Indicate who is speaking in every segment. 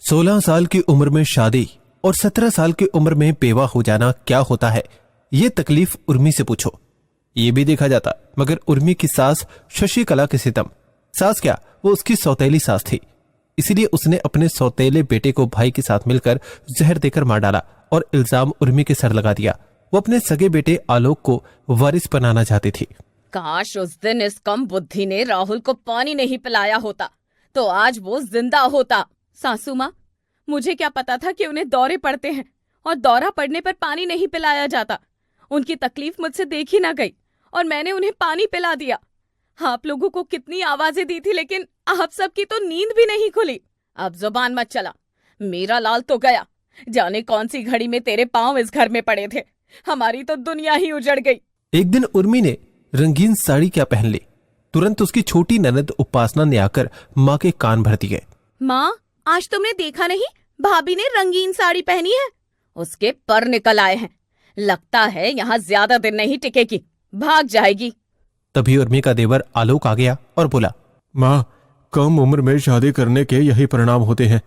Speaker 1: 16 साल की उम्र में शादी और 17 साल की उम्र में बेवा हो जाना क्या होता है, ये तकलीफ उर्मी से पूछो। ये भी देखा जाता, मगर उर्मी की सास शशिकला के सितम। सास क्या, वो उसकी सौतेली सास थी। इसीलिए उसने अपने सौतेले बेटे को भाई के साथ मिलकर जहर देकर मार डाला और इल्जाम उर्मी के सर लगा दिया। वो अपने सगे बेटे आलोक को वारिस बनाना चाहती थी।
Speaker 2: काश उस दिन इस कम बुद्धि ने राहुल को पानी नहीं पिलाया होता तो आज वो जिंदा होता। सासू माँ, मुझे क्या पता था कि उन्हें दौरे पड़ते हैं और दौरा पड़ने पर पानी नहीं पिलाया जाता। उनकी तकलीफ मुझसे देखी ना गई और मैंने उन्हें पानी पिला दिया। आप लोगों को कितनी आवाजें दी थी, लेकिन आप सबकी तो नींद भी नहीं खुली। अब जुबान मत चला, मेरा लाल तो गया। जाने कौन सी घड़ी में तेरे पांव इस घर में पड़े थे, हमारी तो दुनिया ही उजड़ गई।
Speaker 1: एक दिन उर्मी ने रंगीन साड़ी क्या पहन ली। तुरंत उसकी छोटी ननद उपासना ने आकर माँ के कान भर दिए।
Speaker 2: माँ, आज तुमने देखा नहीं, भाभी ने रंगीन साड़ी पहनी है। उसके पर निकल आए हैं, लगता है यहाँ ज्यादा दिन नहीं टिकेगी, भाग जाएगी।
Speaker 1: तभी उर्मी का देवर आलोक आ गया और बोला, माँ, कम उम्र में शादी करने के यही परिणाम होते हैं।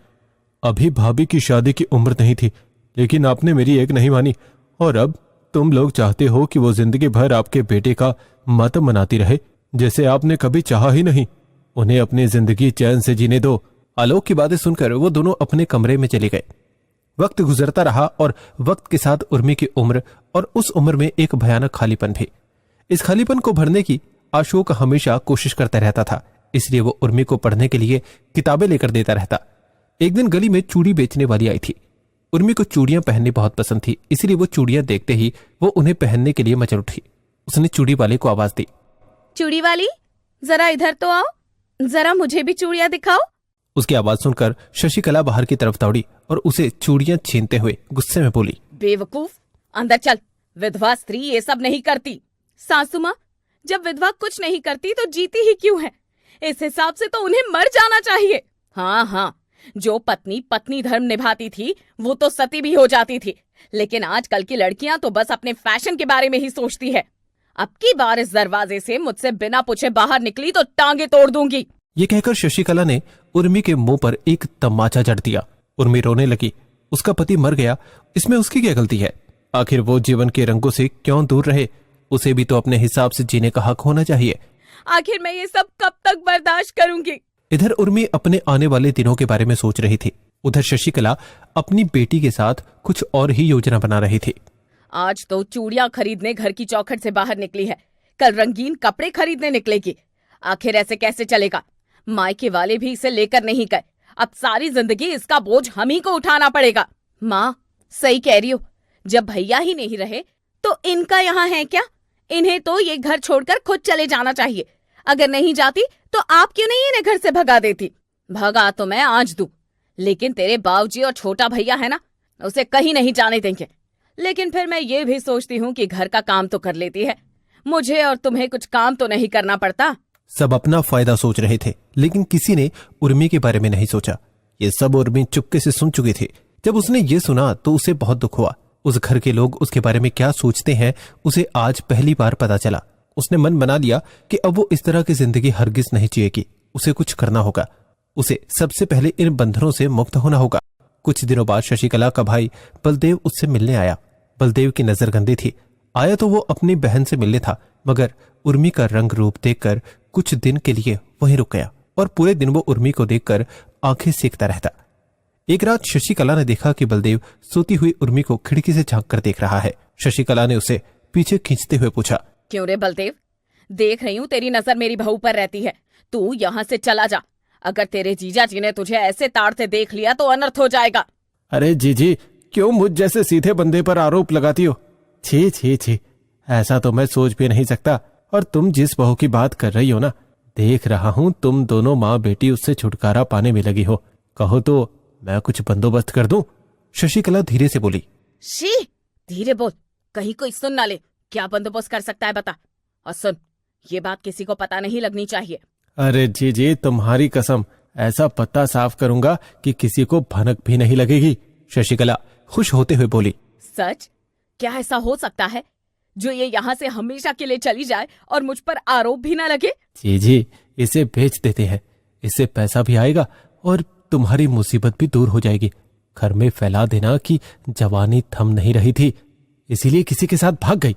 Speaker 1: अभी भाभी की शादी की उम्र नहीं थी, लेकिन आपने मेरी एक नहीं मानी और अब तुम लोग चाहते हो कि वो जिंदगी भर आपके बेटे का मातम मनाती रहे, जैसे आपने कभी चाहा ही नहीं। उन्हें अपनी जिंदगी चैन से जीने दो। आलोक की बातें सुनकर वो दोनों अपने कमरे में चले गए। वक्त गुजरता रहा और वक्त के साथ उर्मी की उम्र और उस उम्र में एक भयानक खालीपन भी। इस खालीपन को भरने की अशोक हमेशा कोशिश करता रहता था, इसलिए वो उर्मी को पढ़ने के लिए किताबें लेकर देता रहता। एक दिन गली में चूड़ी बेचने वाली आई थी। उर्मी को चूड़ियां पहननी बहुत पसंद थी, इसलिए वो चूड़ियां देखते ही वो उन्हें पहनने के लिए मचल उठी। उसने चूड़ी वाले को आवाज दी,
Speaker 2: चूड़ी वाली, जरा इधर तो आओ, जरा मुझे भी चूड़ियां दिखाओ।
Speaker 1: उसकी आवाज सुनकर शशिकला बाहर की तरफ दौड़ी और उसे चूड़ियां छीनते हुए गुस्से में बोली,
Speaker 2: बेवकूफ, अंदर चल, विधवा स्त्री ये सब नहीं करती। सासू माँ, जब विधवा कुछ नहीं करती तो जीती ही क्यों है? इस हिसाब से तो उन्हें मर जाना चाहिए। हाँ हाँ, जो पत्नी पत्नी धर्म निभाती थी वो तो सती भी हो जाती थी, लेकिन आजकल की लड़कियां तो बस अपने फैशन के बारे में ही सोचती है। अब की बार इस दरवाजे से मुझसे बिना पूछे बाहर निकली तो टांगे तोड़ दूंगी।
Speaker 1: ये कहकर शशिकला ने उर्मी के मुंह पर एक तमाचा जड़ दिया। उर्मी रोने लगी। उसका पति मर गया, इसमें उसकी क्या गलती है? आखिर वो जीवन के रंगों से क्यों दूर रहे? उसे भी तो अपने हिसाब से जीने का हक होना चाहिए।
Speaker 2: आखिर मैं ये सब कब तक बर्दाश्त करूंगी?
Speaker 1: इधर उर्मी अपने आने वाले दिनों के बारे में सोच रही थी, उधर शशिकला अपनी बेटी के साथ कुछ और ही योजना बना रही थी।
Speaker 2: आज तो चूड़ियां खरीदने घर की चौखट से बाहर निकली है, कल रंगीन कपड़े खरीदने निकलेगी। आखिर ऐसे कैसे चलेगा? मायके वाले भी इसे लेकर नहीं गए, अब सारी जिंदगी इसका बोझ हम ही को उठाना पड़ेगा। माँ, सही कह रही हो, जब भैया ही नहीं रहे तो इनका यहाँ है क्या? इन्हें तो ये घर छोड़कर खुद चले जाना चाहिए। अगर नहीं जाती तो आप क्यों नहीं इन्हें घर से भगा देती? भगा तो मैं आज दूं, लेकिन तेरे बाबूजी और छोटा भैया है ना, उसे कहीं नहीं जाने देंगे। लेकिन फिर मैं ये भी सोचती हूँ कि घर का काम तो कर लेती है, मुझे और तुम्हें कुछ काम तो नहीं करना पड़ता।
Speaker 1: सब अपना फायदा सोच रहे थे, लेकिन किसी ने उर्मी के बारे में नहीं सोचा। ये सब उर्मी चुपके से सुन चुकी थी। जब उसने ये सुना तो उसे बहुत दुख हुआ। उस घर के लोग उसके बारे में क्या सोचते हैं उसे आज पहली बार पता चला। उसने मन बना लिया कि अब वो इस तरह की जिंदगी हरगिज नहीं जिएगी। उसे कुछ करना होगा। उसे सबसे पहले इन बंधनों से मुक्त होना होगा। कुछ दिनों बाद शशिकला का भाई बलदेव उससे मिलने आया। बलदेव की नजर गंदी थी। आया तो वो अपनी बहन से मिलने था, मगर उर्मी का रंग रूप देखकर कुछ दिन के लिए वहीं रुक गया और पूरे दिन वो उर्मी को देखकर आंखें सेकता रहता। एक रात शशिकला ने देखा कि बलदेव सोती हुई उर्मी को खिड़की से झांक कर देख रहा है। शशिकला ने उसे पीछे खींचते हुए पूछा,
Speaker 2: क्यों रे बलदेव, देख रही हूँ तेरी नजर मेरी बहू पर रहती है, तू यहाँ से चला जा। अगर तेरे जीजा जी ने तुझे ऐसे ताड़ते देख लिया तो अनर्थ हो जाएगा।
Speaker 1: अरे जीजी, क्यों मुझ जैसे सीधे बंदे पर आरोप लगाती हो? छी छी छी, ऐसा तो मैं सोच भी नहीं सकता। और तुम जिस बहू की बात कर रही हो ना, देख रहा हूँ तुम दोनों माँ बेटी उससे छुटकारा पाने में लगी हो। कहो तो मैं कुछ बंदोबस्त कर दूं? शशिकला धीरे से बोली।
Speaker 2: शी, धीरे बोल, कहीं कोई सुन ना ले। क्या बंदोबस्त कर सकता है बता, और सुन, ये बात किसी को पता नहीं लगनी चाहिए।
Speaker 1: अरे जीजी, तुम्हारी कसम, ऐसा पत्ता साफ करूंगा कि किसी को भनक भी नहीं लगेगी। शशिकला खुश होते हुए बोली।
Speaker 2: सच? क्या ऐसा हो सकता है जो ये यहाँ से हमेशा के लिए चली जाए और मुझ पर आरोप भी ना लगे?
Speaker 1: जीजी, इसे बेच देते हैं, इससे पैसा भी आएगा और तुम्हारी मुसीबत भी दूर हो जाएगी। घर में फैला देना कि जवानी थम नहीं रही थी, इसीलिए किसी के साथ भाग गई।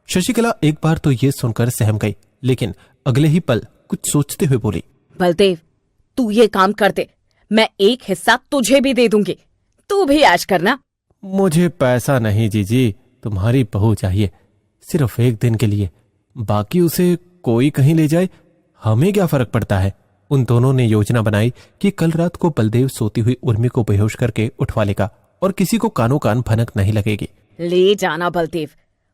Speaker 1: शशिकला एक बार तो ये सुनकर सहम गई, लेकिन अगले ही पल कुछ सोचते हुए बोली,
Speaker 2: बलदेव, तू ये काम कर दे, मैं एक हिस्सा तुझे भी दे दूंगी, तू भी ऐश करना।
Speaker 1: मुझे पैसा नहीं जीजी, तुम्हारी बहू चाहिए, सिर्फ एक दिन के लिए, बाकी उसे कोई कहीं ले जाए, हमें क्या फर्क पड़ता है। उन दोनों ने योजना बनाई कि कल रात को बलदेव सोती हुई उर्मी को बेहोश करके उठवा लेगा और किसी को कानो कान भनक नहीं लगेगी।
Speaker 2: ले जाना बलदेव,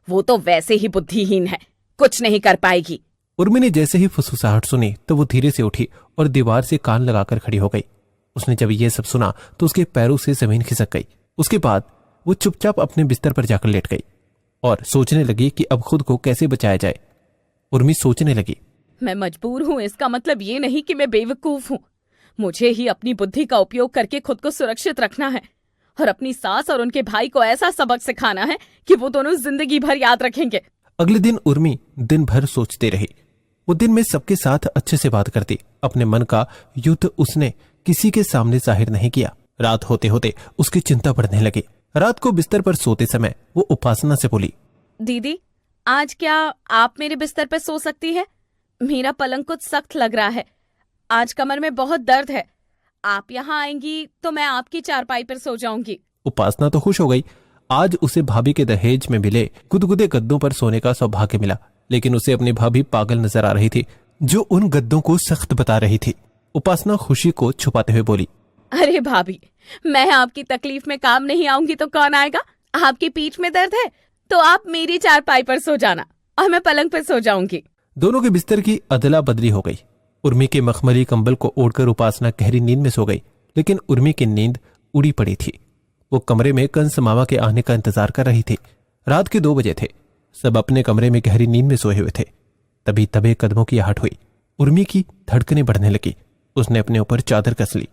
Speaker 2: वो तो वैसे ही बुद्धिहीन है, कुछ नहीं कर पाएगी।
Speaker 1: उर्मी ने जैसे ही फुसफुसाहट सुनी तो वो धीरे से उठी और दीवार से कान लगाकर खड़ी हो गई। उसने जब ये सब सुना तो उसके पैरों से जमीन खिसक गई। उसके बाद वो चुपचाप अपने बिस्तर पर जाकर लेट गई और सोचने लगी कि अब खुद को कैसे बचाया जाए। उर्मी सोचने लगी,
Speaker 2: मैं मजबूर हूँ, इसका मतलब ये नहीं कि मैं बेवकूफ हूँ। मुझे ही अपनी बुद्धि का उपयोग करके खुद को सुरक्षित रखना है और अपनी सास और उनके भाई को ऐसा सबक सिखाना है कि वो दोनों जिंदगी भर याद रखेंगे।
Speaker 1: अगले दिन उर्मी दिन भर सोचती रही। वो दिन में सबके साथ अच्छे से बात करती, अपने मन का युद्ध उसने किसी के सामने जाहिर नहीं किया। रात होते होते उसकी चिंता बढ़ने लगी। रात को बिस्तर पर सोते समय वो उपासना से बोली,
Speaker 2: दीदी, आज क्या आप मेरे बिस्तर पर सो सकती है? मेरा पलंग कुछ सख्त लग रहा है, आज कमर में बहुत दर्द है। आप यहाँ आएंगी तो मैं आपकी चारपाई पर सो जाऊंगी।
Speaker 1: उपासना तो खुश हो गई। आज उसे भाभी के दहेज में मिले गुदगुदे गद्दों पर सोने का सौभाग्य मिला, लेकिन उसे अपनी भाभी पागल नजर आ रही थी जो उन गद्दों को सख्त बता रही थी। उपासना खुशी को छुपाते हुए बोली,
Speaker 2: अरे भाभी, मैं आपकी तकलीफ में काम नहीं आऊंगी तो कौन आएगा? आपकी पीठ में दर्द है तो आप मेरी चारपाई पर सो जाना और मैं पलंग पर सो जाऊंगी।
Speaker 1: दोनों के बिस्तर की अदला बदली हो गई। उर्मी के मखमली कंबल को ओढ़कर उपासना गहरी नींद में सो गई, लेकिन उर्मी की नींद उड़ी पड़ी थी। वो कमरे में कंस मामा के आने का इंतजार कर रही थी। रात के 2 बजे थे। सब अपने कमरे में गहरी नींद में सोए हुए थे। तभी तबे कदमों की आहट हुई। उर्मी की धड़कनें बढ़ने लगी। उसने अपने ऊपर चादर कस ली।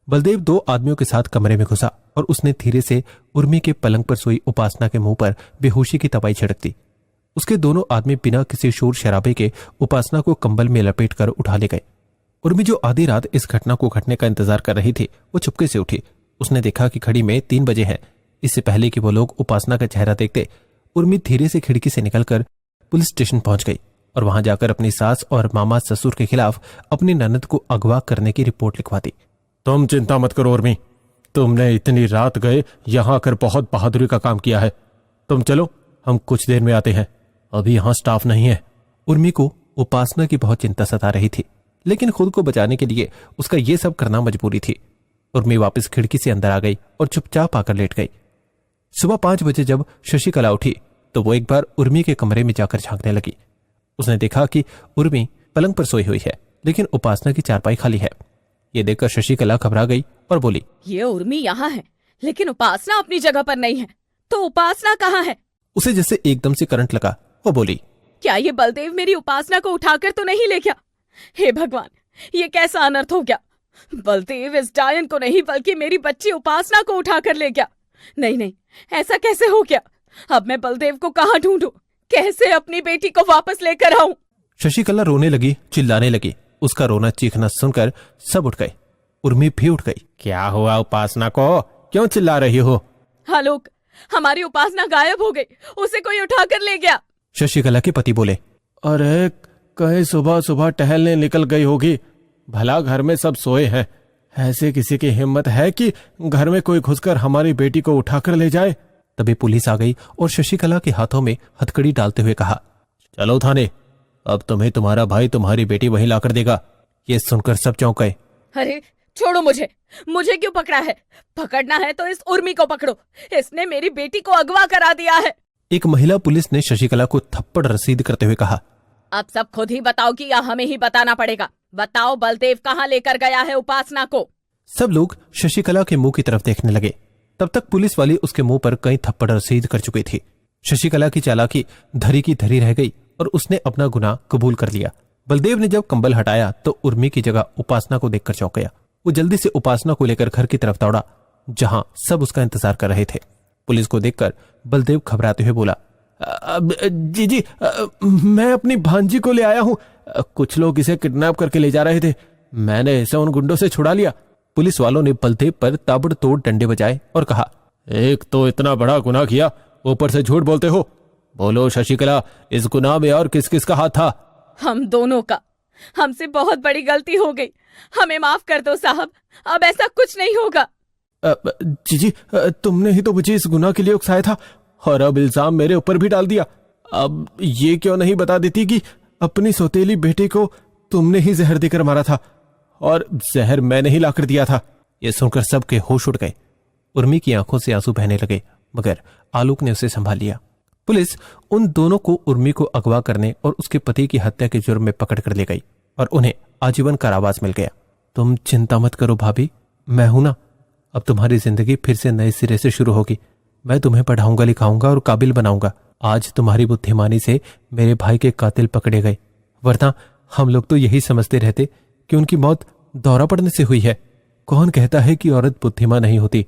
Speaker 1: बलदेव 2 आदमियों के साथ कमरे में घुसा और उसने धीरे से उर्मी के पलंग पर सोई उपासना के मुंह पर बेहोशी की दवाई छिड़क दी। उसके दोनों आदमी बिना किसी शोर शराबे के उपासना को कंबल में लपेट कर उठा ले गए। उर्मी जो आधी रात इस घटना को घटने का इंतजार कर रही थी, वो चुपके से उठी। उसने देखा कि घड़ी में 3 बजे है। इससे पहले कि वो लोग उपासना का चेहरा देखते, उर्मी धीरे से खिड़की से निकलकर पुलिस स्टेशन पहुंच गई और वहां जाकर अपनी सास और मामा ससुर के खिलाफ अपनी ननद को अगवा करने की रिपोर्ट लिखवा दी। तुम चिंता मत करो उर्मी, तुमने इतनी रात गए यहां आकर बहुत बहादुरी का काम किया है। तुम चलो, हम कुछ देर में आते हैं, अभी यहां स्टाफ नहीं है। उर्मी को उपासना की बहुत चिंता सता रही थी, लेकिन खुद को बचाने के लिए उसका ये सब करना मजबूरी थी। उर्मी वापस खिड़की से अंदर आ गई और चुपचाप आकर लेट गई। सुबह 5 बजे जब शशिकला उठी तो वो एक बार उर्मी के कमरे में जाकर झांकने लगी। उसने देखा कि उर्मी पलंग पर सोई हुई है, लेकिन उपासना की चारपाई खाली है। ये देखकर शशिकला घबरा गई और बोली,
Speaker 2: ये उर्मी यहाँ है लेकिन उपासना अपनी जगह पर नहीं है, तो उपासना कहाँ है?
Speaker 1: उसे जैसे एकदम से करंट लगा। वो बोली,
Speaker 2: क्या ये बलदेव मेरी उपासना को उठाकर तो नहीं ले गया? हे भगवान, ये कैसा अनर्थ हो गया? बलदेव इस डायन को नहीं बल्कि मेरी बच्ची उपासना को उठाकर ले गया। नहीं नहीं, ऐसा कैसे हो गया? अब मैं बलदेव को कहाँ ढूंढूं? कैसे अपनी बेटी को वापस लेकर आऊं?
Speaker 1: शशिकला रोने लगी, चिल्लाने लगी। उसका रोना चीखना सुनकर सब उठ गए। उर्मी भी उठ गई। क्या हुआ उपासना को, क्यों चिल्ला रही हो?
Speaker 2: आलोक, हमारी उपासना गायब हो गई, उसे कोई उठाकर ले गया।
Speaker 1: शशिकला के पति बोले, अरे कहीं सुबह सुबह टहलने निकल गई होगी, भला घर में सब सोए हैं, ऐसे किसी की हिम्मत है कि घर में कोई घुसकर हमारी बेटी को उठाकर ले जाए? तभी पुलिस आ गई और शशिकला के हाथों में हथकड़ी डालते हुए कहा, चलो थाने, अब तुम्हें तुम्हारा भाई तुम्हारी बेटी वहीं लाकर देगा। ये सुनकर सब चौंक गए।
Speaker 2: अरे छोड़ो मुझे क्यों पकड़ा है? पकड़ना है तो इस उर्मी को पकड़ो, इसने मेरी बेटी को अगवा करा दिया है।
Speaker 1: एक महिला पुलिस ने शशिकला को थप्पड़ रसीद करते हुए कहा,
Speaker 2: अब सब खुद ही बताओगी या हमें ही बताना पड़ेगा? बताओ, बलदेव कहाँ लेकर गया है उपासना को?
Speaker 1: सब लोग शशिकला के मुंह की तरफ देखने लगे। तब तक पुलिस वाली उसके मुंह पर कई थप्पड़ रसीद कर चुकी थी। शशिकला की चालाकी धरी की धरी रह गई और उसने अपना गुनाह कबूल कर लिया। बलदेव ने जब कंबल हटाया तो उर्मी की जगह उपासना को देखकर चौंक गया। वो जल्दी से उपासना को लेकर घर की तरफ दौड़ा, जहां सब उसका इंतजार कर रहे थे। पुलिस को देखकर बलदेव घबराते हुए बोला, जी, मैं अपनी भांजी को ले आया हूं, कुछ लोग इसे किडनैप करके ले जा रहे थे, मैंने इसे उन गुंडों से छुड़ा लिया। पुलिस वालों ने बलदेव पर ताबड़तोड़ डंडे बजाए और कहा, एक तो इतना बड़ा गुनाह किया, ऊपर से झूठ बोलते हो। बोलो शशिकला, इस गुनाह में और किस किस का हाथ था?
Speaker 2: हम दोनों का। हमसे बहुत बड़ी गलती हो गई, हमें माफ कर दो साहब, अब ऐसा कुछ नहीं होगा।
Speaker 1: जी, तुमने ही तो मुझे इस गुनाह के लिए उकसाया था और अब इल्जाम मेरे ऊपर भी डाल दिया। अब ये क्यों नहीं बता देती कि अपनी सौतेली बेटे को तुमने ही जहर देकर मारा था और जहर मैंने ही लाकर दिया था। ये सुनकर सबके होश उड़ गए। उर्मी की आंखों से आंसू बहने लगे, मगर आलोक ने उसे संभाल लिया। पुलिस उन दोनों को उर्मी को अगवा करने और उसके पति की हत्या के जुर्म में पकड़ कर ले गई और उन्हें आजीवन कारावास मिल गया। तुम चिंता मत करो भाभी, मैं हूं ना। अब तुम्हारी जिंदगी फिर से नए सिरे से शुरू होगी। मैं तुम्हें पढ़ाऊंगा, लिखाऊंगा और काबिल बनाऊंगा। आज तुम्हारी बुद्धिमानी से मेरे भाई के कातिल पकड़े गए, वरना हम लोग तो यही समझते रहते कि उनकी मौत दौरा पड़ने से हुई है। कौन कहता है कि औरत बुद्धिमान नहीं होती?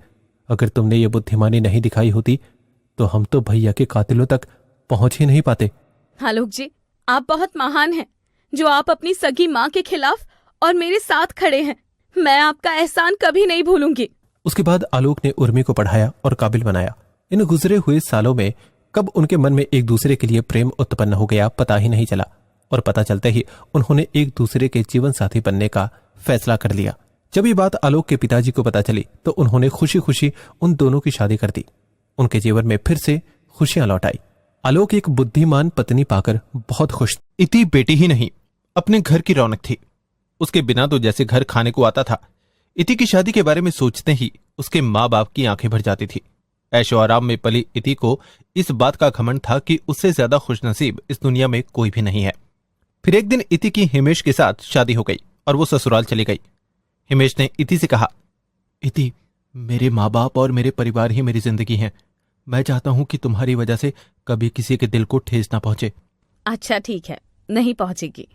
Speaker 1: अगर तुमने ये बुद्धिमानी नहीं दिखाई होती तो हम तो भैया के कातिलों तक पहुंच ही नहीं पाते।
Speaker 2: आलोक जी, आप बहुत महान हैं जो आप अपनी सगी माँ के खिलाफ और मेरे साथ खड़े हैं। मैं आपका एहसान कभी नहीं भूलूंगी।
Speaker 1: उसके बाद आलोक ने उर्मी को पढ़ाया और काबिल बनाया। इन गुजरे हुए सालों में कब उनके मन में एक दूसरे के लिए प्रेम उत्पन्न हो गया पता ही नहीं चला, और पता चलते ही उन्होंने एक दूसरे के जीवन साथी बनने का फैसला कर लिया। जब ये बात आलोक के पिताजी को पता चली तो उन्होंने खुशी खुशी उन दोनों की शादी कर दी। उनके जीवन में फिर से खुशियां लौट आई। आलोक एक बुद्धिमान पत्नी पाकर बहुत खुश।
Speaker 3: इति बेटी ही नहीं, अपने घर की रौनक थी। उसके बिना तो जैसे घर खाने को आता था। इति की शादी के बारे में सोचते ही उसके माँ बाप की आंखें भर जाती थी। ऐशो आराम में पली इति को इस बात का घमंड था कि उससे ज्यादा खुशनसीब इस दुनिया में कोई भी नहीं है। फिर एक दिन इति की हिमेश के साथ शादी हो गई और वो ससुराल चली गई। हिमेश ने इति से कहा, इति, मेरे माँ बाप और मेरे परिवार ही मेरी जिंदगी हैं। मैं चाहता हूं कि तुम्हारी वजह से कभी किसी के दिल को ठेस ना पहुंचे।
Speaker 2: अच्छा ठीक है, नहीं पहुंचेगी,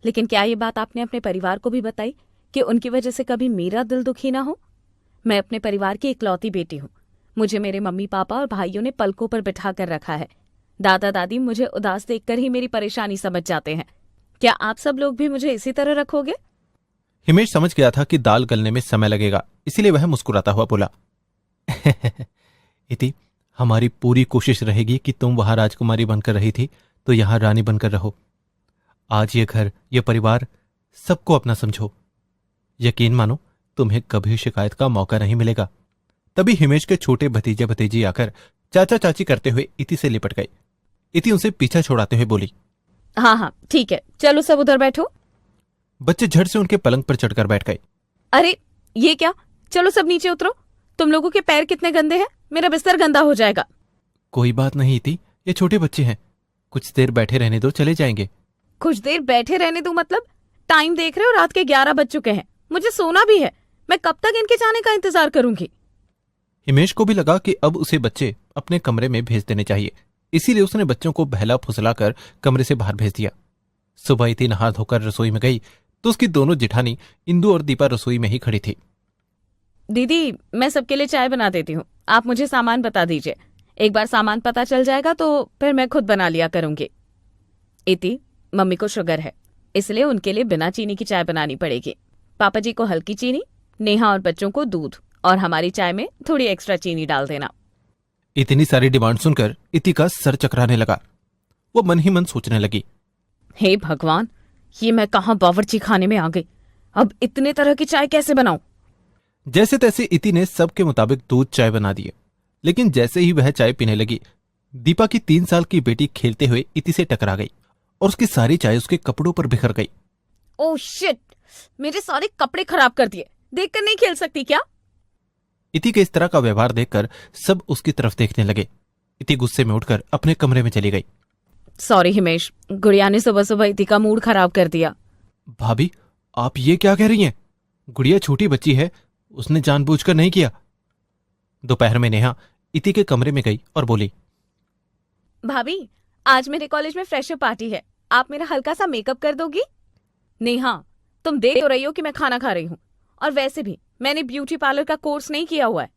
Speaker 2: लेकिन क्या ये बात आपने अपने परिवार को भी बताई कि उनकी वजह से कभी मेरा दिल दुखी ना हो? मैं अपने परिवार की इकलौती बेटी हूँ। मुझे मेरे मम्मी पापा और भाइयों ने पलकों पर बिठा कर रखा है। दादा दादी मुझे उदास देखकर ही मेरी परेशानी समझ जाते हैं। क्या आप सब लोग भी मुझे इसी तरह रखोगे?
Speaker 3: हिमेश समझ गया था कि दाल गलने में समय लगेगा, इसीलिए वह मुस्कुराता हुआ बोला, इति, हमारी पूरी कोशिश रहेगी कि तुम वहां राजकुमारी बनकर रही थी तो यहां रानी बनकर रहो। आज ये घर, ये परिवार, सबको अपना समझो। यकीन मानो, तुम्हें कभी शिकायत का मौका नहीं मिलेगा। तभी हिमेश के छोटे भतीजे भतीजी आकर चाचा चाची करते हुए इति से लिपट गए। इति उनसे पीछा छोड़ाते हुए बोली,
Speaker 2: हाँ हाँ ठीक है, चलो सब उधर बैठो।
Speaker 3: बच्चे झट से उनके पलंग पर चढ़कर बैठ गए।
Speaker 2: अरे ये क्या, चलो सब नीचे उतरो। तुम लोगों के पैर कितने गंदे हैं, मेरा बिस्तर गंदा हो जाएगा।
Speaker 3: कोई बात नहीं इति, ये छोटे बच्चे हैं, कुछ देर बैठे रहने दो, चले जाएंगे।
Speaker 2: कुछ देर बैठे रहने दो मतलब? टाइम देख रहे हो, रात के 11 बज चुके हैं, मुझे सोना भी है। मैं कब तक इनके जाने का इंतजार करूंगी?
Speaker 3: हिमेश को भी लगा कि अब उसे बच्चे अपने कमरे में भेज देने चाहिए, इसीलिए उसने बच्चों को बहला फुसलाकर कमरे से बाहर भेज दिया। सुबह इति नहा धोकर रसोई में गई तो उसकी दोनों जिठानी इंदु और दीपा रसोई में ही खड़ी थी।
Speaker 2: दीदी, मैं सबके लिए चाय बना देती हूँ, आप मुझे सामान बता दीजिए। एक बार सामान पता चल जाएगा तो फिर मैं खुद बना लिया करूंगी। इति, मम्मी को शुगर है, इसलिए उनके लिए बिना चीनी की चाय बनानी पड़ेगी। पापा जी को हल्की चीनी, नेहा और बच्चों को दूध, और हमारी चाय में थोड़ी एक्स्ट्रा चीनी डाल देना।
Speaker 3: इतनी सारी डिमांड सुनकर इति का सर चकराने लगा। वो मन ही मन सोचने लगी,
Speaker 2: हे भगवान, ये मैं कहाँ बावर्ची खाने में आ गई। अब इतने तरह की चाय कैसे बनाऊं?
Speaker 3: जैसे तैसे इति ने सबके मुताबिक दूध चाय बना दिए। लेकिन जैसे ही वह चाय पीने लगी, दीपा की 3 साल की बेटी खेलते हुए इति से टकरा गई और उसकी सारी चाय उसके कपड़ों पर बिखर गई।
Speaker 2: ओह शिट, मेरे सारे कपड़े खराब कर दिए। देखकर नहीं खेल सकती क्या?
Speaker 3: इति के इस तरह का व्यवहार देखकर सब उसकी तरफ देखने लगे। इति गुस्से में उठकर अपने कमरे में चली गई।
Speaker 2: सॉरी हिमेश, गुड़िया ने सुबह सुबह इति का मूड खराब कर दिया।
Speaker 3: भाभी, आप ये क्या कह रही हैं? गुड़िया छोटी बच्ची है, उसने जानबूझकर नहीं किया। दोपहर में नेहा इति के कमरे में गई और बोली,
Speaker 2: भाभी, आज मेरे कॉलेज में फ्रेशर पार्टी है, आप मेरा हल्का सा मेकअप कर दोगी? नेहा, तुम देख तो रही हो कि मैं खाना खा रही हूँ, और वैसे भी मैंने ब्यूटी पार्लर का कोर्स नहीं किया हुआ है।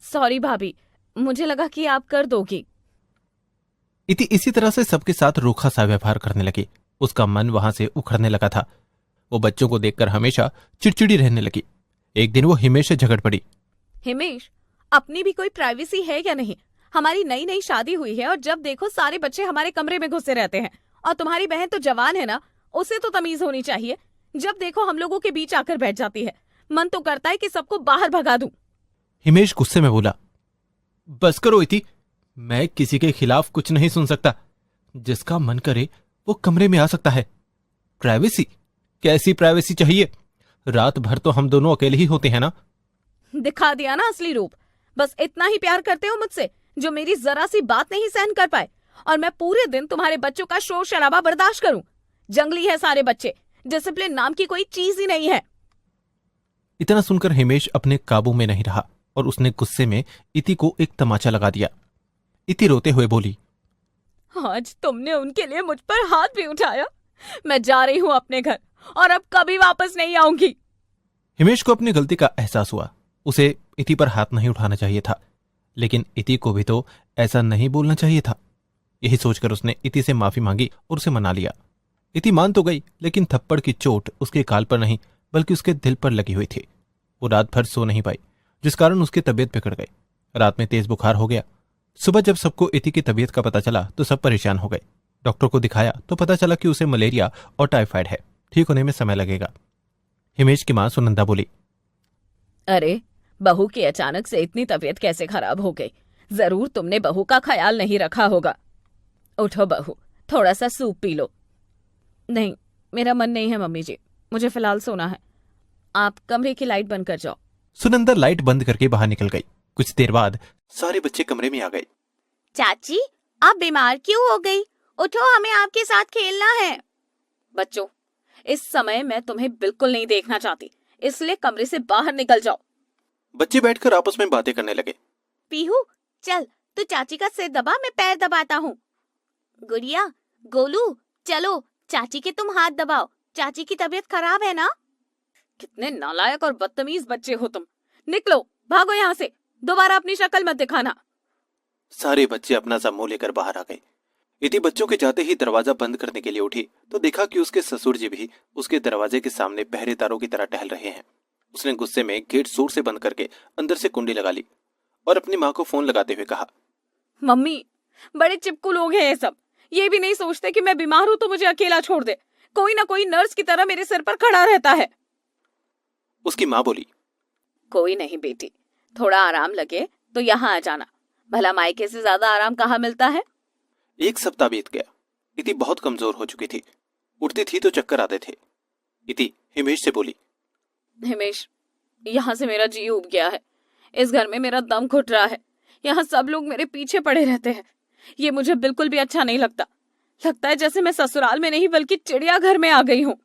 Speaker 2: सॉरी भाभी, मुझे लगा कि आप कर दोगी।
Speaker 3: इति इसी तरह से सबके साथ रूखा सा व्यवहार करने लगी। उसका मन वहां से उखड़ने लगा था। वो बच्चों को देखकर हमेशा चिड़चिड़ी रहने लगी। एक दिन वो हिमेश से झगड़ पड़ी।
Speaker 2: हिमेश, अपनी भी कोई प्राइवेसी है या नहीं? हमारी नई नई शादी हुई है और जब देखो सारे बच्चे हमारे कमरे में घुसे रहते हैं। और तुम्हारी बहन तो जवान है ना, उसे तो तमीज होनी चाहिए। जब देखो हम लोगों के बीच आकर बैठ जाती है। मन तो करता है कि सबको बाहर भगा दूं।
Speaker 3: हिमेश गुस्से में बोला, बस करो इति, मैं किसी के खिलाफ कुछ नहीं सुन सकता। जिसका मन करे वो कमरे में आ सकता है। प्राइवेसी? कैसी प्राइवेसी चाहिए? रात भर तो हम दोनों अकेले ही होते हैं ना।
Speaker 2: दिखा दिया ना असली रूप। बस इतना ही प्यार करते हो मुझसे, जो मेरी जरा सी बात नहीं सहन कर पाए। और मैं पूरे दिन तुम्हारे बच्चों का शोर शराबा बर्दाश्त करूं। जंगली है सारे बच्चे, डिसिप्लिन नाम की कोई चीज ही नहीं है।
Speaker 3: इतना सुनकर हिमेश अपने काबू में नहीं रहा और उसने गुस्से में इति को एक तमाचा लगा दिया। इति रोते हुए बोली,
Speaker 2: आज तुमने उनके लिए मुझ पर हाथ भी उठाया। मैं जा रही हूँ अपने घर और अब कभी वापस नहीं आऊंगी।
Speaker 3: हिमेश को अपनी गलती का एहसास हुआ। उसे इति पर हाथ नहीं उठाना चाहिए था, लेकिन इति को भी तो ऐसा नहीं बोलना चाहिए था। यही सोचकर उसने इति से माफी मांगी और उसे मना लिया। इति मान तो गई, लेकिन थप्पड़ की चोट उसके गाल पर नहीं बल्कि उसके दिल पर लगी हुई थी। वो रात भर सो नहीं पाई, जिस कारण उसकी तबीयत बिगड़ गई। रात में तेज बुखार हो गया। सुबह जब सबको इति की तबीयत का पता चला तो सब परेशान हो गए। डॉक्टर को दिखाया तो पता चला कि उसे मलेरिया और टाइफाइड है। ठीक होने में समय लगेगा। हिमेश की मां सुनंदा बोली,
Speaker 2: अरे, बहू की अचानक से इतनी तबीयत कैसे खराब हो गई? जरूर तुमने बहू का ख्याल नहीं रखा होगा। उठो बहू, थोड़ा सा सूप पी लो। नहीं, मेरा मन नहीं है मम्मी जी, मुझे फिलहाल सोना है। आप कमरे की लाइट बंद कर जाओ।
Speaker 3: सुनंदा लाइट बंद करके बाहर निकल गई। कुछ देर बाद सारे बच्चे कमरे में आ गए।
Speaker 2: चाची, आप बीमार क्यों हो गई? उठो, हमें आपके साथ खेलना है। बच्चों, इस समय मैं तुम्हें बिल्कुल नहीं देखना चाहती, इसलिए कमरे से बाहर निकल जाओ।
Speaker 3: बच्चे बैठकर आपस में बातें करने लगे।
Speaker 2: पीहू, चल, तू चाची का सिर दबा, मैं पैर दबाता हूँ। गुड़िया, गोलू, चलो, चाची के तुम हाथ दबाओ। चाची की तबीयत खराब है ना? कितने नालायक और बदतमीज बच्चे हो तुम। निकलो, भागो यहाँ से, दोबारा अपनी शक्ल मत दिखाना।
Speaker 3: सारे बच्चे अपना सा मुंह लेकर बाहर आ गए। इति बच्चों के जाते ही दरवाजा बंद करने के लिए उठी तो देखा कि उसके ससुर जी भी उसके दरवाजे के सामने पहरेदारों की तरह टहल रहे हैं। उसने गुस्से में गेट जोर से बंद करके अंदर से कुंडी लगा ली और अपनी माँ को फोन लगाते हुए कहा,
Speaker 2: मम्मी, बड़े चिपकू लोग हैं ये सब। ये भी नहीं सोचते कि मैं बीमार हूँ तो मुझे अकेला छोड़ दे। कोई ना कोई नर्स की तरह मेरे सिर पर खड़ा रहता है।
Speaker 3: उसकी माँ बोली,
Speaker 2: कोई नहीं बेटी, थोड़ा आराम लगे तो यहाँ आ जाना। भला मायके से ज्यादा आराम कहाँ मिलता है?
Speaker 3: एक सप्ताह बीत गया। इति बहुत कमजोर हो चुकी थी। उठती थी तो चक्कर आते थे। इति हिमेश से बोली,
Speaker 2: हिमेश, यहाँ से मेरा जी उब गया है। इस घर में मेरा दम घुट रहा है। यहाँ सब लोग मेरे पीछे पड़े रहते हैं। ये मुझे बिल्कुल भी अच्छा नहीं लगता। लगता है जैसे मैं ससुराल में नहीं बल्कि चिड़ियाघर में आ गई हूँ।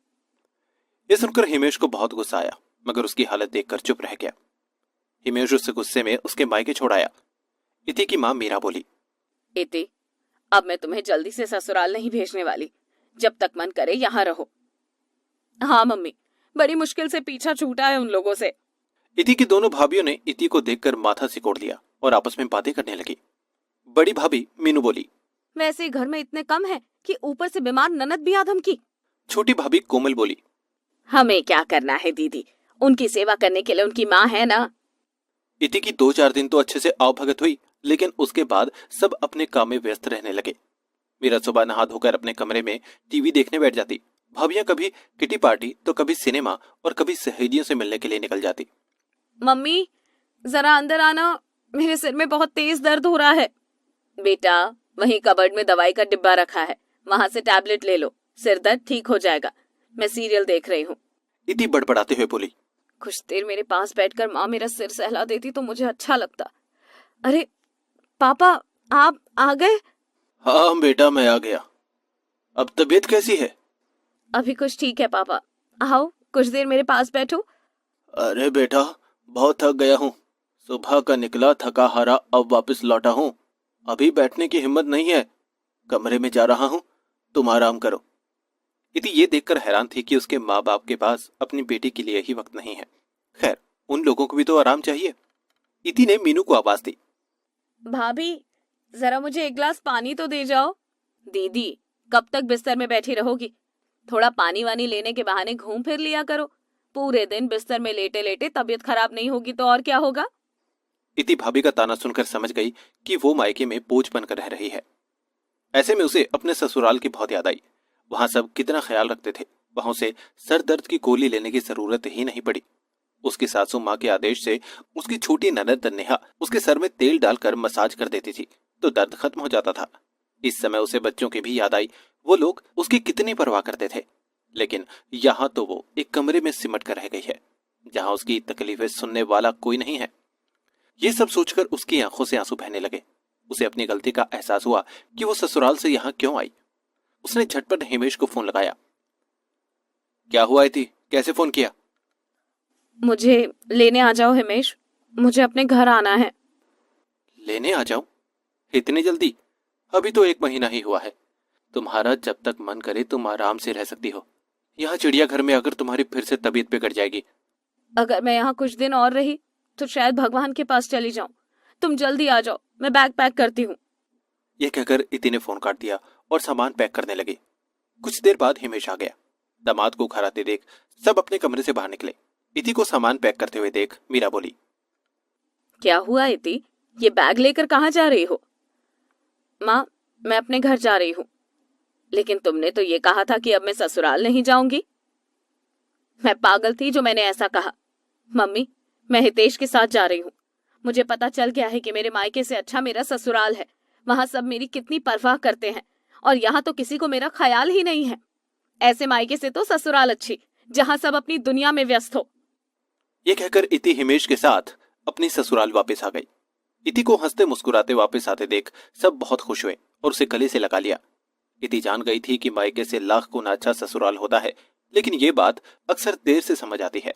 Speaker 3: ये सुनकर हिमेश को बहुत गुस्सा आया, मगर उसकी हालत देखकर चुप रह गया। हिमेश उससे गुस्से में उसके मायके छोड़ाया। इति की माँ मीरा बोली,
Speaker 2: इति, अब मैं तुम्हें जल्दी से ससुराल नहीं भेजने वाली। जब तक मन करे यहाँ रहो। हाँ मम्मी, बड़ी मुश्किल से पीछा छूटा है उन लोगों से।
Speaker 3: इति की दोनों भाभियों ने इति को देखकर माथा सिकोड़ लिया और आपस में बातें करने लगी। बड़ी भाभी मीनू बोली,
Speaker 2: वैसे घर में इतने कम है कि ऊपर से बीमार ननद भी आधम की।
Speaker 3: छोटी भाभी कोमल बोली,
Speaker 2: हमें क्या करना है दीदी, उनकी सेवा करने के लिए उनकी माँ है ना।
Speaker 3: इति की 2-4 दिन तो अच्छे से आवभगत हुई, लेकिन उसके बाद सब अपने काम में व्यस्त रहने लगे। मीरा सुबह नहा धोकर अपने कमरे में टीवी देखने बैठ जाती। भाभियां कभी किटी पार्टी तो कभी सिनेमा और कभी सहेलियों से मिलने के लिए निकल जाती।
Speaker 2: मम्मी, जरा अंदर आना, मेरे सिर में बहुत तेज दर्द हो रहा है। बेटा, वहीं कबर्ड में दवाई का डिब्बा रखा है, वहां से टैबलेट ले लो, सिर दर्द ठीक हो जाएगा। मैं सीरियल देख रही हूँ।
Speaker 3: इति बड़बड़ाते हुए बोली,
Speaker 2: कुछ देर मेरे पास बैठकर माँ मेरा सिर सहला देती तो मुझे अच्छा लगता। अरे पापा, आप आ गए?
Speaker 3: हाँ बेटा, मैं आ गया। अब तबीयत कैसी है?
Speaker 2: अभी कुछ ठीक है पापा। आओ, कुछ देर मेरे पास बैठो।
Speaker 3: अरे बेटा, बहुत थक गया हूँ। सुबह का निकला थका हारा अब वापस लौटा हूँ। अभी बैठने की हिम्मत नहीं है। कमरे में जा रहा हूँ, तुम आराम करो। इति ये देखकर हैरान थी कि उसके माँ बाप के पास अपनी बेटी के लिए ही वक्त नहीं है। खैर, उन लोगों को भी तो आराम चाहिए। इति ने मीनू को आवाज दी,
Speaker 2: भाभी, जरा मुझे एक गिलास पानी तो दे जाओ। दीदी, कब तक बिस्तर में बैठी रहोगी? थोड़ा पानी वानी लेने के बहाने घूम फिर लिया करो। पूरे दिन बिस्तर में लेटे लेटे तबीयत खराब नहीं होगी तो और क्या होगा।
Speaker 3: इति भाभी का ताना सुनकर समझ गई कि वो मायके में बोझ बनकर रह रही है। ऐसे में उसे अपने ससुराल की बहुत याद आई। वहां सब कितना ख्याल रखते थे, वहां उसे सर दर्द की गोली लेने की जरूरत ही नहीं पड़ी। उसकी सासू माँ के आदेश से उसकी छोटी ननद नेहा उसके सर में तेल डालकर मसाज कर देती थी तो दर्द खत्म हो जाता था। इस समय उसे बच्चों की भी याद आई। वो लोग उसकी कितनी परवाह करते थे, लेकिन यहाँ तो वो एक कमरे में सिमट कर रह गई है जहां उसकी तकलीफें सुनने वाला कोई नहीं है। ये सब सोचकर उसकी आंखों से आंसू बहने लगे। उसे अपनी गलती का एहसास हुआ कि वो ससुराल से यहाँ क्यों आई। उसने झटपट हिमेश को फोन लगाया। क्या हुआ थी, कैसे फोन किया?
Speaker 2: मुझे लेने आ जाओ हिमेश, मुझे अपने घर आना है।
Speaker 3: लेने आ जाऊं? इतनी जल्दी? अभी तो 1 महीना ही हुआ है। तुम्हारा जब तक मन करे तुम आराम से रह सकती हो। यहाँ चिड़ियाघर में अगर तुम्हारी फिर से तबीयत बिगड़ जाएगी।
Speaker 2: अगर मैं यहाँ कुछ दिन और रही तो शायद भगवान के पास चली जाऊं। तुम जल्दी आ जाओ, मैं बैग पैक करती हूँ।
Speaker 3: यह कहकर इति ने फोन काट दिया और सामान पैक करने लगी। कुछ देर बाद हिमेश आ गया। दामाद को घर आते देख सब अपने कमरे से बाहर निकले। इति को सामान पैक करते हुए देख मीरा बोली,
Speaker 2: क्या हुआ इति, ये बैग लेकर कहाँ जा रही हो? माँ, मैं अपने घर जा रही हूँ। लेकिन तुमने तो ये कहा था कि अब मैं ससुराल नहीं जाऊंगी। मैं पागल थी जो मैंने ऐसा कहा। मम्मी, मैं हितेश के साथ जा रही हूँ। मुझे पता चल गया है कि मेरे मायके से अच्छा मेरा ससुराल है। वहां सब मेरी कितनी परवाह करते हैं और यहाँ तो किसी को मेरा ख्याल ही नहीं है। ऐसे मायके से तो ससुराल अच्छी, जहाँ सब अपनी दुनिया में व्यस्त हो।
Speaker 3: ये कहकर इति हिमेश के साथ अपनी ससुराल वापस आ गई। इति को हंसते मुस्कुराते वापस आते देख सब बहुत खुश हुए और उसे गले से लगा लिया। इति जान गई थी कि मायके से लाख गुना अच्छा ससुराल होता है, लेकिन ये बात अक्सर देर से समझ आती है।